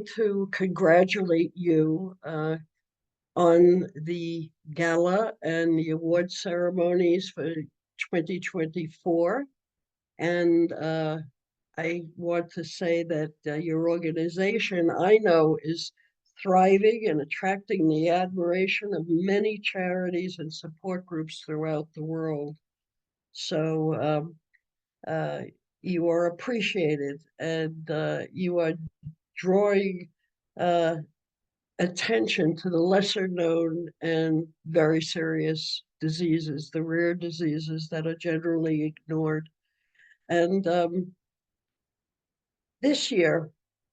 like to congratulate you on the gala and the award ceremonies for 2024. And I want to say that your organization, I know, is thriving and attracting the admiration of many charities and support groups throughout the world. So uh, you are appreciated, and you are drawing uh, attention to the lesser known and very serious diseases, the rare diseases that are generally ignored. And this year,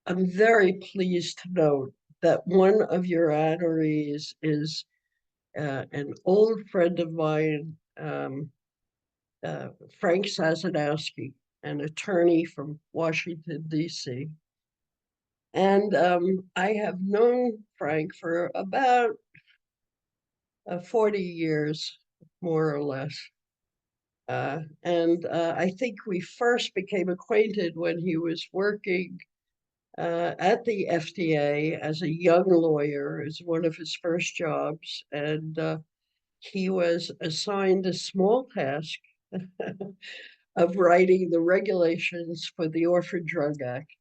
I'm very pleased to note that one of your honorees is an old friend of mine, uh, Frank Sazanowski, an attorney from Washington, D.C. And I have known Frank for about 40 years, more or less. And I think we first became acquainted when he was working at the FDA as a young lawyer, as one of his first jobs. And he was assigned a small task of writing the regulations for the Orphan Drug Act.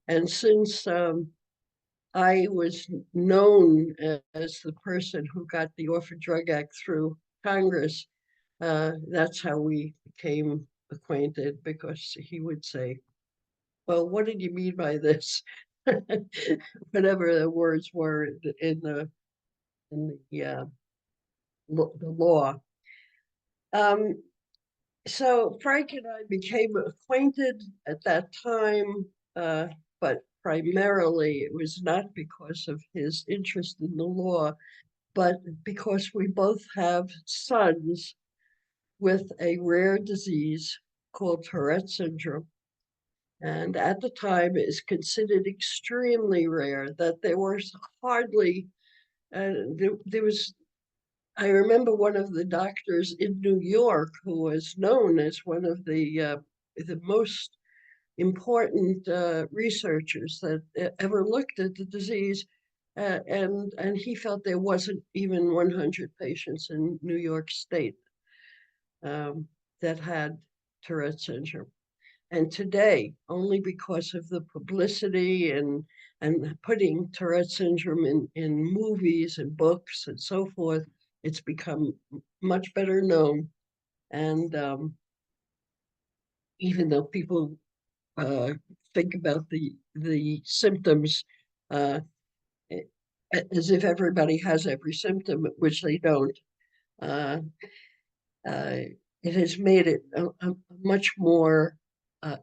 And since I was known as the person who got the Orphan Drug Act through Congress, that's how we became acquainted, because he would say, well, what did you mean by this? Whatever the words were in the law. Um, so Frank and I became acquainted at that time, but primarily it was not because of his interest in the law, but because we both have sons with a rare disease called Tourette syndrome. And at the time, it is considered extremely rare, that there was hardly, there was, I remember one of the doctors in New York who was known as one of the most important researchers that ever looked at the disease. And he felt there wasn't even 100 patients in New York State um, that had Tourette syndrome. And today, only because of the publicity and putting Tourette syndrome in movies and books and so forth, it's become much better known. And even though people uh, think about the symptoms uh, as if everybody has every symptom, which they don't, uh, uh, it has made it a much more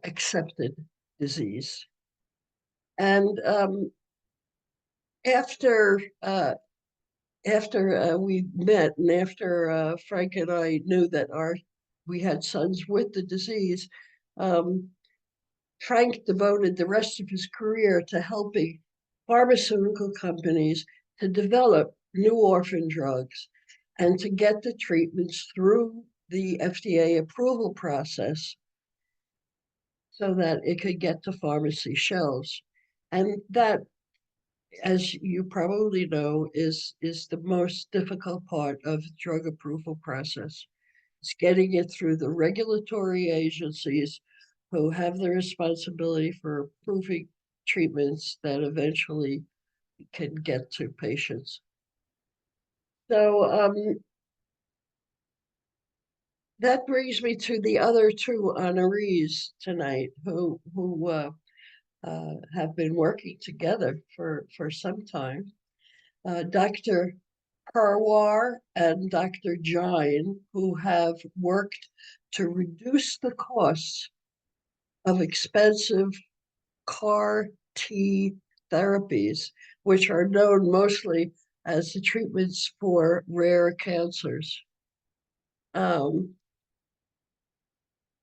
accepted disease. And after we met, and after Frank and I knew that we had sons with the disease, um, Frank devoted the rest of his career to helping pharmaceutical companies to develop new orphan drugs and to get the treatments through the FDA approval process so that it could get to pharmacy shelves. And that, as you probably know, is the most difficult part of the drug approval process. It's getting it through the regulatory agencies who have the responsibility for approving treatments that eventually can get to patients. So that brings me to the other two honorees tonight who have been working together for some time. Dr. Parwar and Dr. Jain, who have worked to reduce the costs of expensive CAR T therapies, which are known mostly as the treatments for rare cancers. I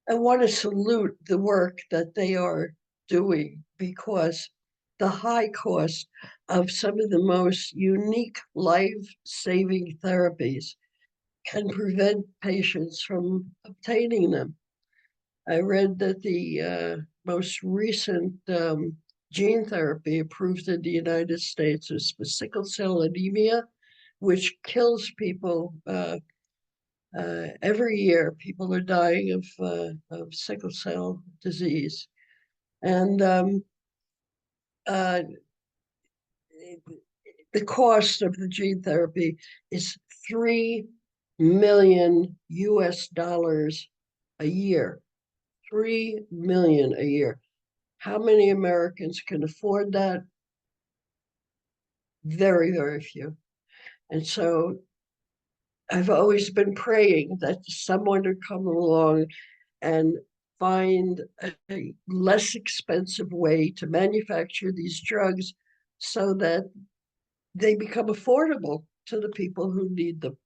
want to salute the work that they are doing, because the high cost of some of the most unique life-saving therapies can prevent patients from obtaining them. I read that the most recent gene therapy approved in the United States is for sickle cell anemia, which kills people every year. People are dying of sickle cell disease. And the cost of the gene therapy is $3 million a year. 3 million a year. How many Americans can afford that? Very, very few. And so I've always been praying that someone would come along and find a less expensive way to manufacture these drugs so that they become affordable to the people who need them.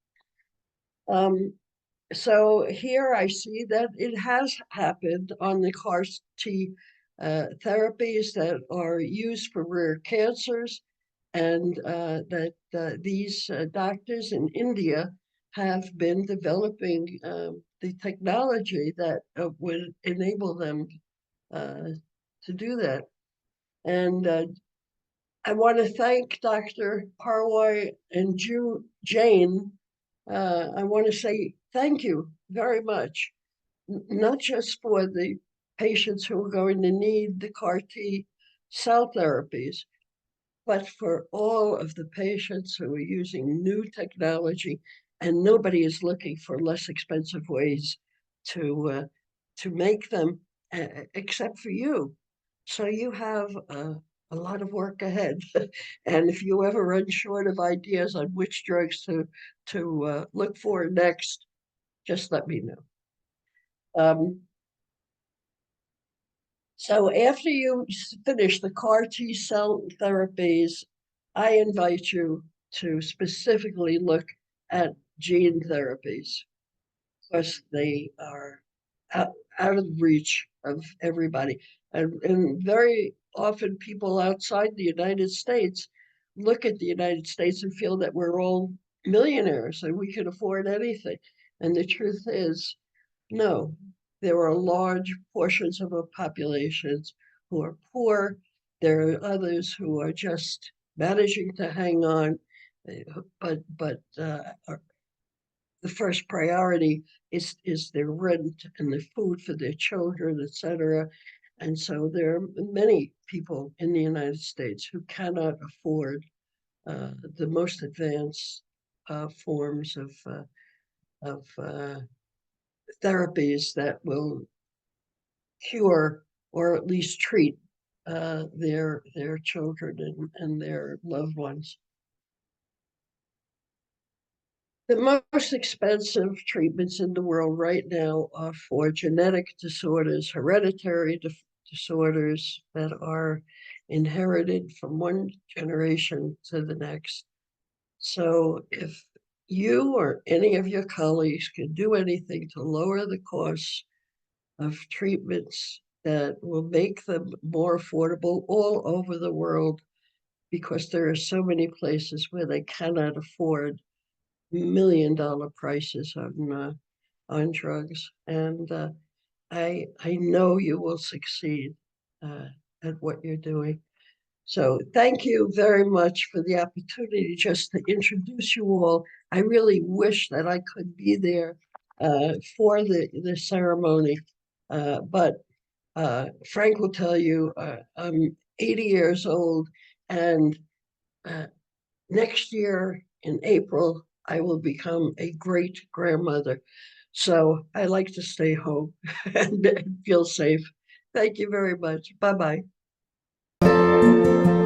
So here I see that it has happened on the CAR T therapies that are used for rare cancers, and that these doctors in India have been developing the technology that would enable them to do that. And I want to thank Dr. Parwai and Jane. I want to say thank you very much, not just for the patients who are going to need the CAR T cell therapies, but for all of the patients who are using new technology, and nobody is looking for less expensive ways to make them, except for you. So you have a lot of work ahead, and if you ever run short of ideas on which drugs to look for next, just let me know. So after you finish the CAR T cell therapies, I invite you to specifically look at gene therapies because they are out of reach of everybody. And very often people outside the United States look at the United States and feel that we're all millionaires and we can afford anything. And the truth is, no, there are large portions of our populations who are poor. There are others who are just managing to hang on, but the first priority is their rent and the food for their children, etc. And so there are many people in the United States who cannot afford the most advanced forms of therapies that will cure or at least treat their children and their loved ones. The most expensive treatments in the world right now are for genetic disorders, hereditary disorders that are inherited from one generation to the next. So if you or any of your colleagues can do anything to lower the costs of treatments that will make them more affordable all over the world, because there are so many places where they cannot afford $1 million prices on drugs. And I know you will succeed at what you're doing. So thank you very much for the opportunity just to introduce you all. I really wish that I could be there for the ceremony, but Frank will tell you I'm 80 years old, and next year in April, I will become a great grandmother. So I like to stay home and feel safe. Thank you very much. Bye bye.